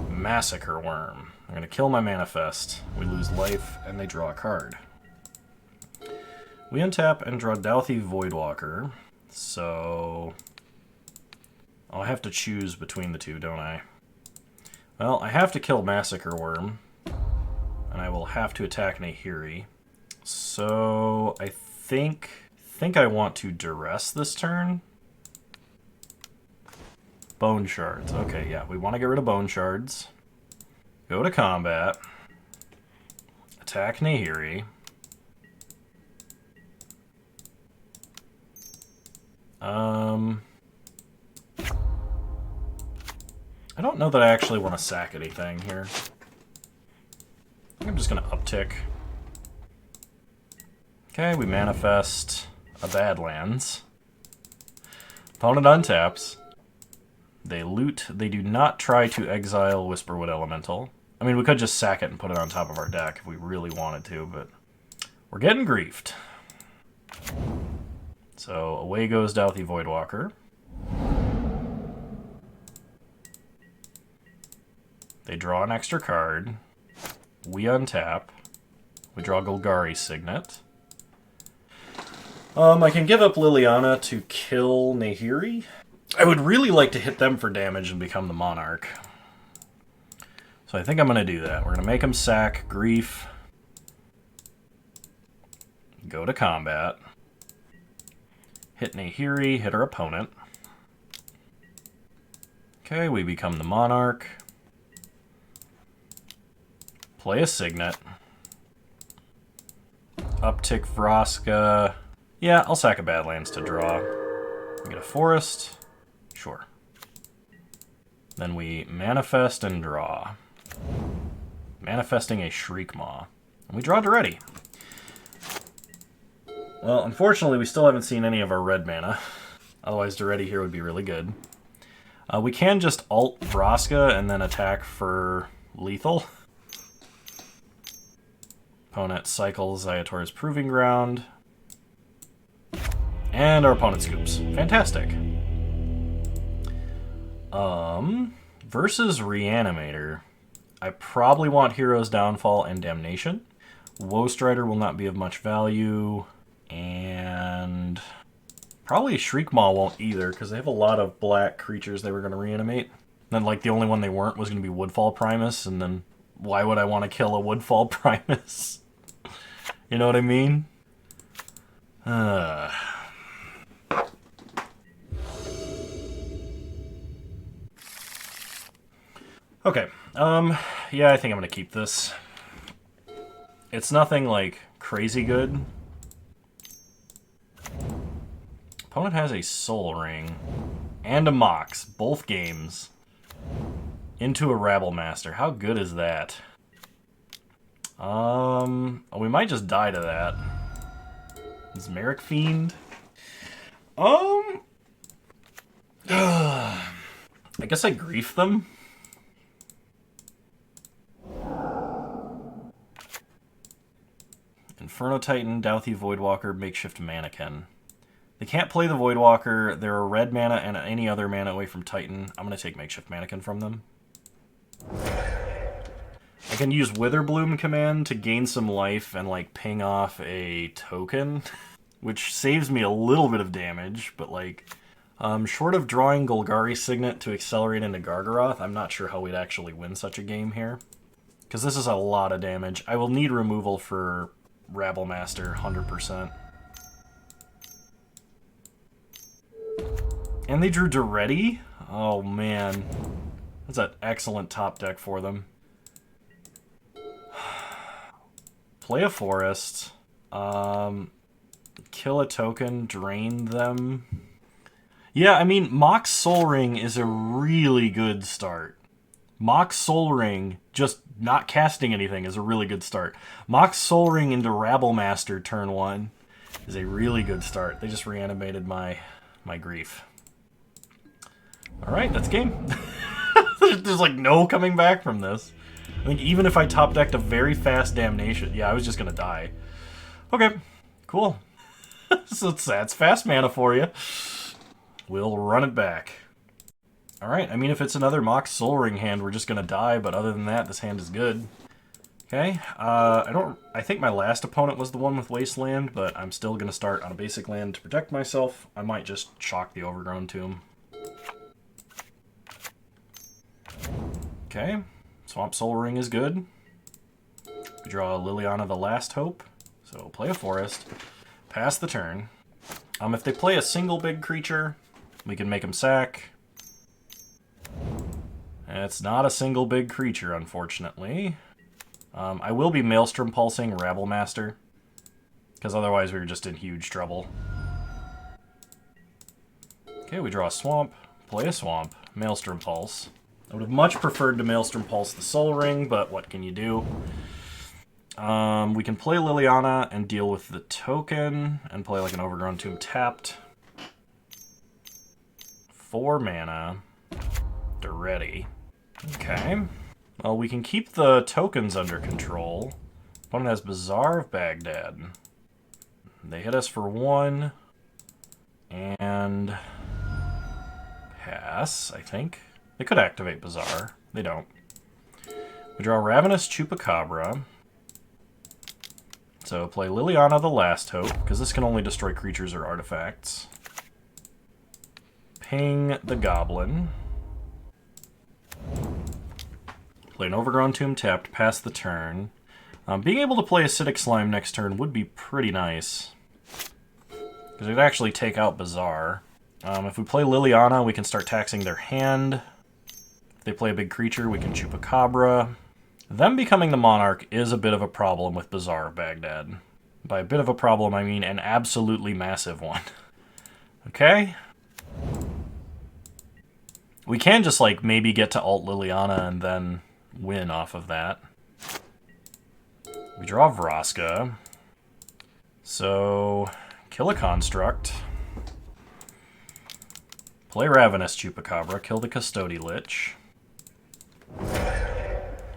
Massacre Worm. I'm going to kill my Manifest. We lose life, and they draw a card. We untap and draw Dauthi Voidwalker. So I'll have to choose between the two, don't I? Well, I have to kill Massacre Worm. And I will have to attack Nahiri. So I think I want to Duress this turn. Bone Shards. Okay, yeah, we want to get rid of Bone Shards. Go to combat. Attack Nahiri. I don't know that I actually want to sack anything here. I'm just going to uptick. Okay, we manifest a Badlands. Opponent untaps. They loot. They do not try to exile Whisperwood Elemental. I mean, we could just sack it and put it on top of our deck if we really wanted to, but we're getting griefed. So away goes Dauthi Voidwalker. They draw an extra card. We untap. We draw Golgari's Signet. I can give up Liliana to kill Nahiri. I would really like to hit them for damage and become the Monarch. So I think I'm going to do that. We're going to make him sack Grief. Go to combat. Hit Nahiri, hit our opponent. Okay, we become the Monarch. Play a Signet. Uptick Vraska. Yeah, I'll sack a Badlands to draw. We get a Forest. Sure. Then we manifest and draw. Manifesting a Shriekmaw. And we draw Daretti. Well, unfortunately, we still haven't seen any of our red mana. Otherwise, Daretti here would be really good. We can just alt Vraska and then attack for lethal. Opponent cycles Zayator's Proving Ground. And our opponent scoops. Fantastic. Versus Reanimator, I probably want Hero's Downfall and Damnation. Woe Strider will not be of much value. And probably Shriekmaw won't either, because they have a lot of black creatures they were going to reanimate. Then, like, the only one they weren't was going to be Woodfall Primus, and then why would I want to kill a Woodfall Primus? You know what I mean? Okay, yeah, I think I'm gonna keep this. It's nothing, like, crazy good. Opponent has a Soul Ring and a Mox, both games, into a Rabble Master. How good is that? We might just die to that. Mesmeric Fiend? I guess I grief them. Inferno Titan, Douthie Voidwalker, Makeshift Mannequin. They can't play the Voidwalker. They're a red mana and any other mana away from Titan. I'm going to take Makeshift Mannequin from them. I can use Witherbloom command to gain some life and, like, ping off a token, which saves me a little bit of damage, but, like, short of drawing Golgari Signet to accelerate into Gargaroth, I'm not sure how we'd actually win such a game here. Because this is a lot of damage. I will need removal for Rabble Master, 100%. And they drew Duretti? Oh, man. That's an excellent top deck for them. Play a forest. Kill a token, drain them. Yeah, I mean, Mox Soul Ring is a really good start. Mox Soul Ring, just not casting anything, is a really good start. Mox Soul Ring into Rabble Master turn 1 is a really good start. They just reanimated my grief. Alright, that's game. There's like no coming back from this. I think even if I top decked a very fast Damnation, yeah, I was just gonna die. Okay, cool. So that's fast mana for you. We'll run it back. Alright, I mean, if it's another Mox Soul Ring hand, we're just gonna die, but other than that, this hand is good. Okay, I think my last opponent was the one with Wasteland, but I'm still gonna start on a basic land to protect myself. I might just shock the Overgrown Tomb. Okay, Swamp Soul Ring is good. We draw Liliana the Last Hope, so play a forest. Pass the turn. If they play a single big creature, we can make them sack. It's not a single big creature, unfortunately. I will be Maelstrom Pulsing Rabble Master, because otherwise we're just in huge trouble. Okay, we draw a Swamp, play a Swamp, Maelstrom Pulse. I would have much preferred to Maelstrom Pulse the Soul Ring, but what can you do? We can play Liliana and deal with the token, and play like an Overgrown Tomb tapped. 4 mana. They're ready. Okay. Well, we can keep the tokens under control. Opponent has Bazaar of Baghdad. They hit us for 1. And pass, I think. They could activate Bazaar. They don't. We draw Ravenous Chupacabra. So play Liliana the Last Hope, because this can only destroy creatures or artifacts. Ping the Goblin. Play an Overgrown Tomb tapped, pass the turn. Being able to play Acidic Slime next turn would be pretty nice, because it'd actually take out Bazaar. If we play Liliana, we can start taxing their hand. If they play a big creature, we can Chupacabra. Them becoming the Monarch is a bit of a problem with Bazaar of Baghdad. By a bit of a problem, I mean an absolutely massive one. Okay? We can just, like, maybe get to alt Liliana and then win off of that. We draw Vraska. So, kill a Construct. Play Ravenous Chupacabra, kill the Custody Lich.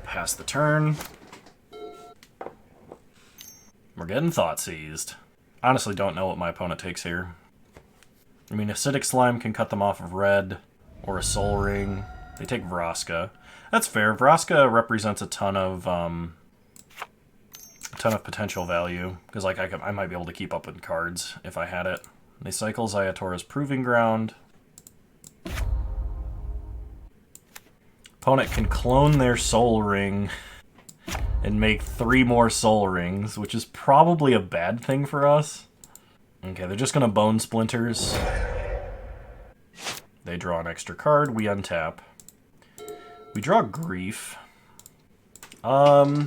Pass the turn. We're getting Thought Seized. Honestly, don't know what my opponent takes here. I mean, Acidic Slime can cut them off of red, or a Soul Ring. They take Vraska. That's fair. Vraska represents a ton of potential value, because like I might be able to keep up with cards if I had it. They cycle Zayatora's Proving Ground. Opponent can clone their Soul Ring and make 3 more Soul Rings, which is probably a bad thing for us. Okay, they're just going to Bone Splinters. They draw an extra card, we untap. We draw Grief. Yeah,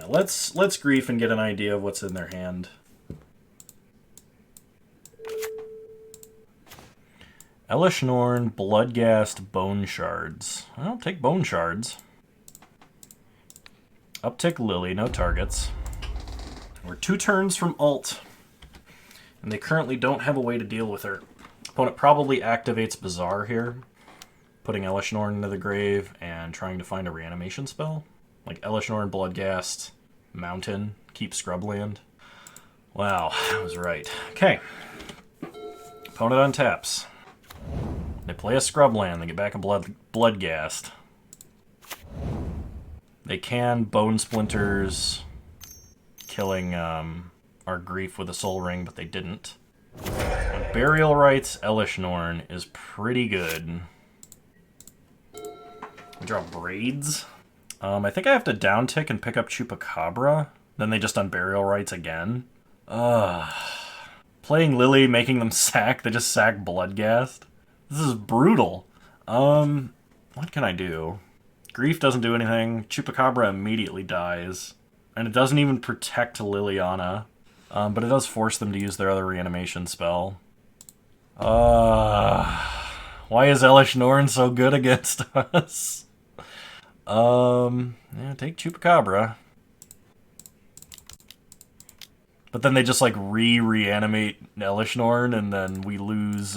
let's Grief and get an idea of what's in their hand. Elish Norn, Bloodghast, Bone Shards. I'll take Bone Shards. Uptick Lily, no targets. We're 2 turns from ult, and they currently don't have a way to deal with her. Opponent probably activates Bazaar here, putting Elish Norn into the grave and trying to find a reanimation spell. Like Elish Norn, Bloodghast, Mountain, keep Scrubland. Wow, I was right. Okay. Opponent untaps. They play a Scrubland, they get back a Bloodghast. They can Bone Splinters, killing our Grief with a Soul Ring, but they didn't. On Burial Rites, Elish Norn is pretty good. We draw Braids. I think I have to down tick and pick up Chupacabra. Then they just Unburial Rites again. Playing Lily, making them sack. They just sack Bloodghast. This is brutal. What can I do? Grief doesn't do anything. Chupacabra immediately dies. And it doesn't even protect Liliana. But it does force them to use their other reanimation spell. Why is Elish Norn so good against us? Yeah, take Chupacabra. But then they just like reanimate Elish Norn, and then we lose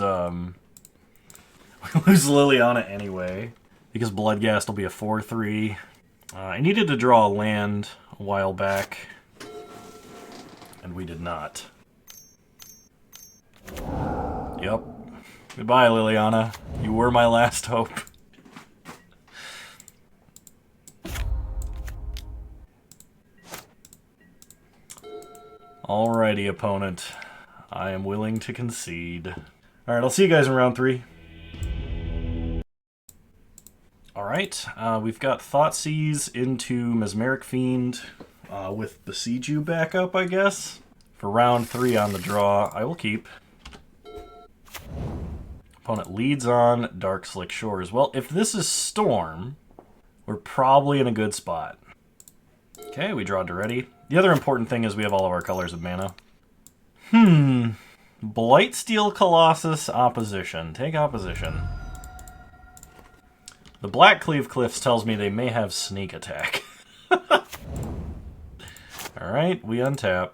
Liliana anyway, because Bloodghast will be a 4/3. I needed to draw a land a while back, and we did not. Yep. Goodbye, Liliana. You were my last hope. Alrighty, opponent. I am willing to concede. Alright, I'll see you guys in round 3. Alright, we've got Thoughtseize into Mesmeric Fiend with Besiege You back up, I guess. For round 3 on the draw, I will keep. Opponent leads on Dark Slick Shores. Well, if this is Storm, we're probably in a good spot. Okay, we draw Duretti. The other important thing is we have all of our colors of mana. Blightsteel Colossus Opposition. Take Opposition. The Blackcleave Cliffs tells me they may have Sneak Attack. Alright, we untap.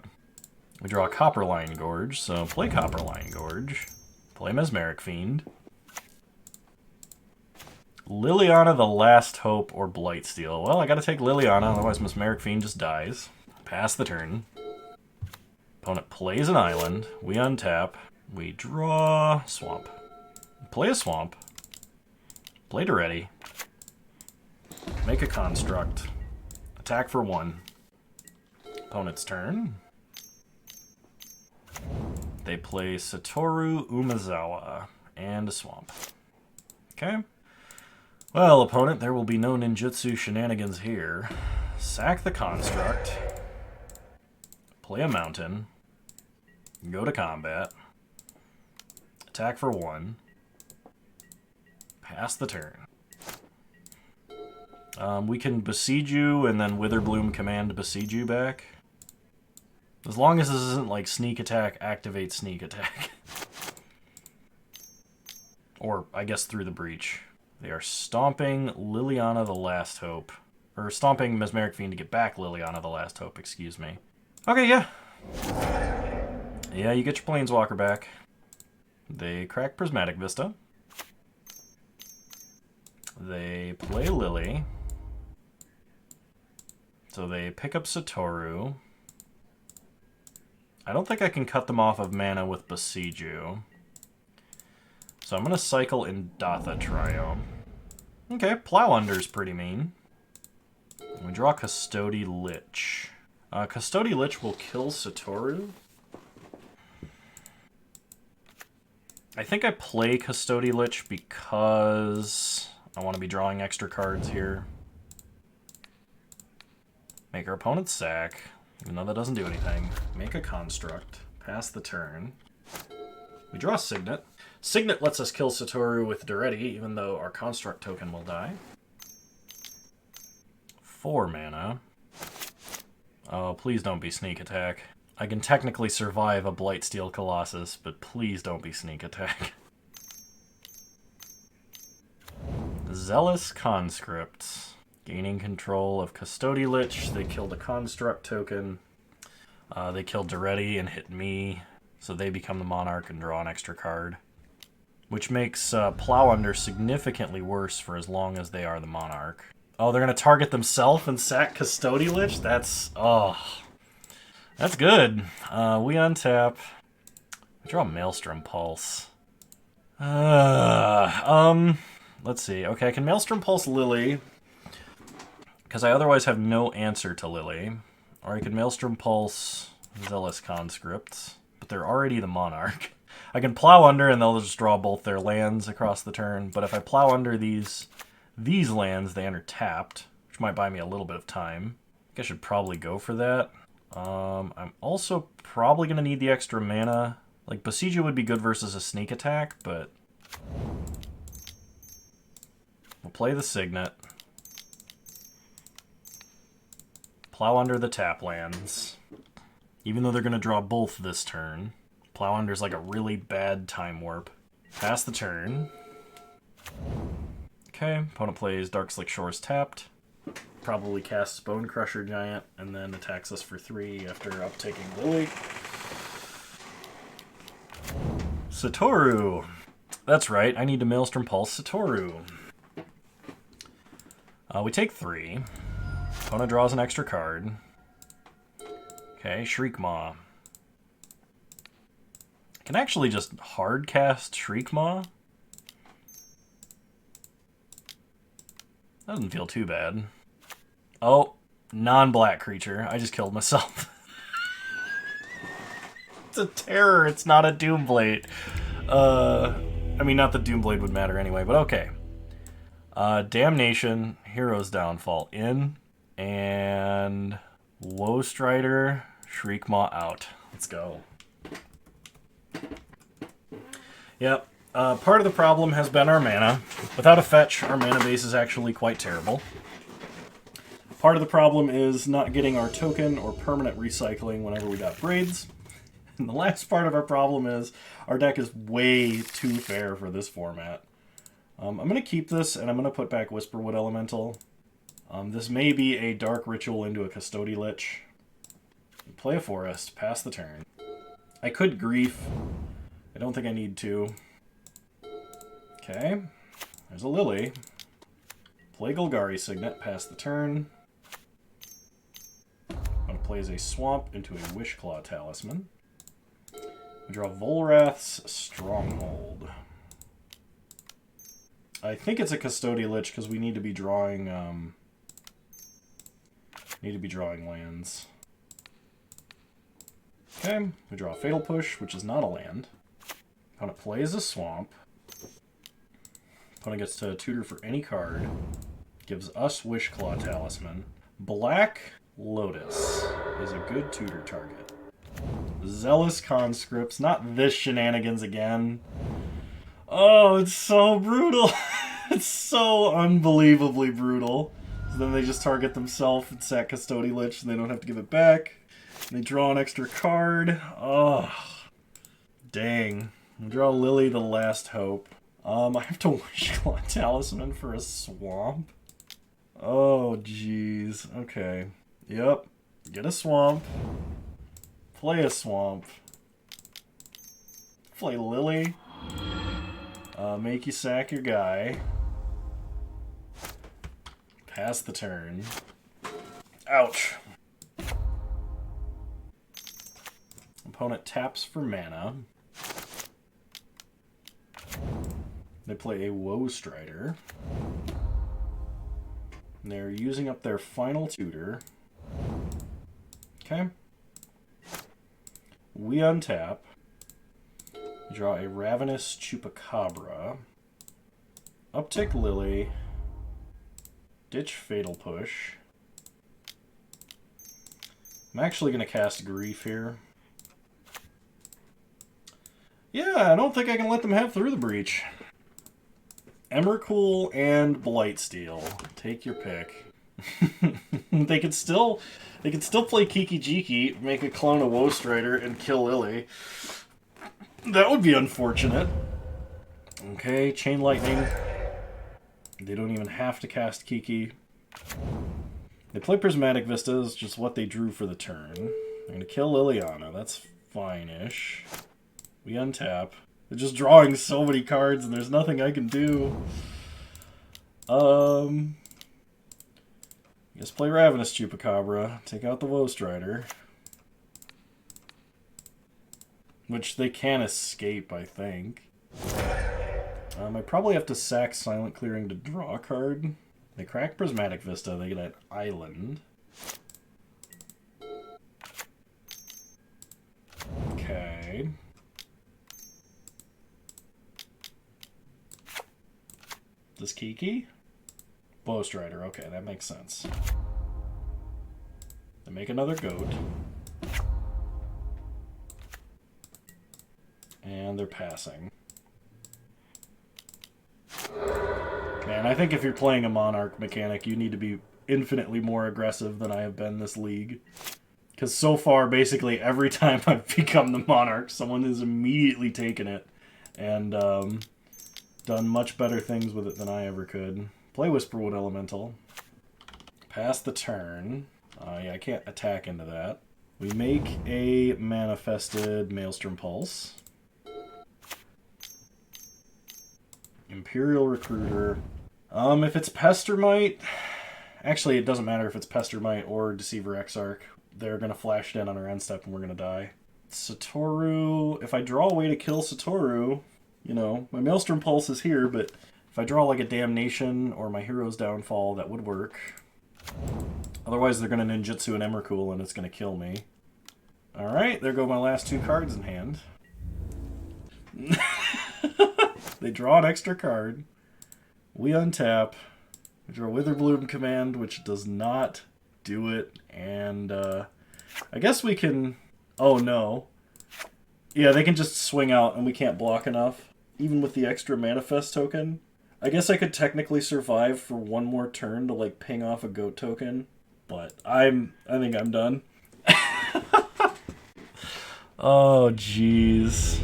We draw Copperline Gorge, so play Copperline Gorge. Play Mesmeric Fiend. Liliana the Last Hope or Blightsteel. Well, I gotta take Liliana, otherwise Mesmeric Fiend just dies. Pass the turn. Opponent plays an island. We untap. We draw Swamp. Play a Swamp. Play Duretti. Make a Construct. Attack for 1. Opponent's turn. They play Satoru Umezawa and a Swamp. Okay. Well, opponent, there will be no ninjutsu shenanigans here. Sack the Construct. Play a Mountain. Go to combat. Attack for 1. Pass the turn. We can Besiege You and then Witherbloom command Besiege You back. As long as this isn't like Sneak Attack, activate Sneak Attack. Or, I guess, through the Breach. They are stomping Liliana the Last Hope. Or stomping Mesmeric Fiend to get back Liliana the Last Hope, excuse me. Okay, yeah. Yeah, you get your Planeswalker back. They crack Prismatic Vista. They play Lily. So they pick up Satoru. I don't think I can cut them off of mana with Besiege You. So I'm going to cycle in Datha Trio. Okay, Plow Under's pretty mean. We draw Custody Lich. Custody Lich will kill Satoru. I think I play Custody Lich because I want to be drawing extra cards here. Make our opponent sack, even though that doesn't do anything. Make a Construct. Pass the turn. We draw Signet. Signet lets us kill Satoru with Duretti, even though our Construct token will die. 4 mana. Oh, please don't be Sneak Attack. I can technically survive a Blightsteel Colossus, but please don't be Sneak Attack. Zealous Conscripts. Gaining control of Custody Lich. They killed a Construct token. They killed Duretti and hit me, so they become the Monarch and draw an extra card. Which makes Plow Under significantly worse for as long as they are the Monarch. Oh, they're going to target themselves and sack Custody Lich? That's... oh... that's good. We untap. We draw Maelstrom Pulse. Let's see. Okay, I can Maelstrom Pulse Lily, because I otherwise have no answer to Lily. Or I can Maelstrom Pulse Zealous Conscripts, but they're already the Monarch. I can Plow Under and they'll just draw both their lands across the turn, but if I Plow Under these lands, they enter tapped, which might buy me a little bit of time. I think I should probably go for that. I'm also probably going to need the extra mana. Like, Besieger would be good versus a Sneak Attack, but... we'll play the Signet. Plow Under the tap lands. Even though they're going to draw both this turn. Plow Under's like a really bad time warp. Pass the turn. Okay, opponent plays Dark Slick Shores tapped. Probably casts Bone Crusher Giant, and then attacks us for 3 after uptaking Lily. Satoru. That's right, I need to Maelstrom Pulse Satoru. We take 3. Opponent draws an extra card. Okay, Shriek Maw. I can actually just hard cast Shriek Maw. Doesn't feel too bad. Oh, non-black creature. I just killed myself. It's a terror. It's not a Doomblade. I mean, not that Doomblade would matter anyway, but okay. Damnation, Hero's Downfall in, and Woe Strider, Shriek Maw out. Let's go. Yep. Part of the problem has been our mana. Without a fetch, our mana base is actually quite terrible. Part of the problem is not getting our token or permanent recycling whenever we got braids. And the last part of our problem is our deck is way too fair for this format. I'm going to keep this, and I'm going to put back Whisperwood Elemental. This may be a Dark Ritual into a Custody Lich. Play a Forest, pass the turn. I could Grief. I don't think I need to. Okay, there's a Lily. Play Golgari Signet, pass the turn. Plays a Swamp into a Wishclaw Talisman. We draw Volrath's Stronghold. I think it's a Custody Lich because we need to be drawing lands. Okay, we draw a Fatal Push, which is not a land. Opponent plays a Swamp. Opponent gets to tutor for any card. Gives us Wishclaw Talisman. Black Lotus is a good tutor target. Zealous Conscripts, not this shenanigans again. Oh, it's so brutal. It's so unbelievably brutal. So then they just target themselves and sack Custody Lich, and they don't have to give it back. And they draw an extra card. Oh, dang. We draw Lily, the Last Hope. I have to Wishclaw Talisman for a Swamp. Oh, jeez. Okay. Yep. Get a Swamp. Play a Swamp. Play Lily. Make you sack your guy. Pass the turn. Ouch. Opponent taps for mana. They play a Woe Strider. And they're using up their final tutor. Okay. We untap. Draw a Ravenous Chupacabra. Uptick Lily. Ditch Fatal Push. I'm actually going to cast Grief here. Yeah, I don't think I can let them have through the breach. Emrakul and Blightsteel. Take your pick. They could still play Kiki Jiki, make a clone of Woe Strider, and kill Lily. That would be unfortunate. Okay, Chain Lightning. They don't even have to cast Kiki. They play Prismatic Vistas, just what they drew for the turn. They're going to kill Liliana. That's fine-ish. We untap. They're just drawing so many cards and there's nothing I can do. Guess play Ravenous Chupacabra. Take out the Woe Strider. Which they can escape, I think. I probably have to sack Silent Clearing to draw a card. They crack Prismatic Vista, they get an island. Okay. This Kiki? Woe Strider, okay, that makes sense. They make another goat. And they're passing. Man, I think if you're playing a Monarch mechanic, you need to be infinitely more aggressive than I have been this league. Because so far, basically every time I've become the Monarch, someone has immediately taken it and done much better things with it than I ever could. Play Whisperwood Elemental. Pass the turn. Yeah, I can't attack into that. We make a manifested Maelstrom Pulse. Imperial Recruiter. If it's Pestermite... Actually, it doesn't matter if it's Pestermite or Deceiver Exarch. They're going to flash it in on our end step and we're going to die. Satoru... If I draw a way to kill Satoru, you know, my Maelstrom Pulse is here, but if I draw like a Damnation or my Hero's Downfall, that would work. Otherwise, they're going to Ninjutsu an Emrakul and it's going to kill me. Alright, there go my last two cards in hand. They draw an extra card. We untap. We draw Witherbloom Command, which does not do it. And I guess we can... Oh, no. Yeah, they can just swing out and we can't block enough. Even with the extra Manifest token. I guess I could technically survive for one more turn to, like, ping off a goat token. But I think I'm done. Oh, jeez.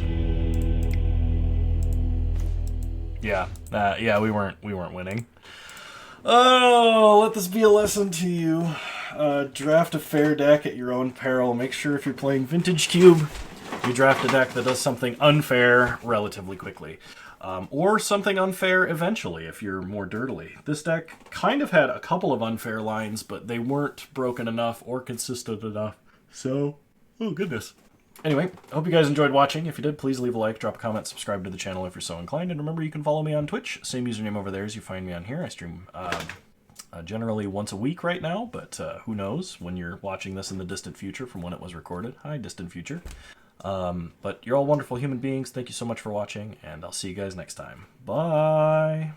Yeah, we weren't winning. Oh, let this be a lesson to you. Draft a fair deck at your own peril. Make sure if you're playing Vintage Cube, you draft a deck that does something unfair relatively quickly. Or something unfair eventually if you're more dirtily. This deck kind of had a couple of unfair lines, but they weren't broken enough or consistent enough. So, oh goodness. Anyway, I hope you guys enjoyed watching. If you did, please leave a like, drop a comment, subscribe to the channel if you're so inclined, and remember you can follow me on Twitch. Same username over there as you find me on here. I stream generally once a week right now, but who knows when you're watching this in the distant future from when it was recorded. Hi, distant future. But you're all wonderful human beings. Thank you so much for watching, and I'll see you guys next time. Bye!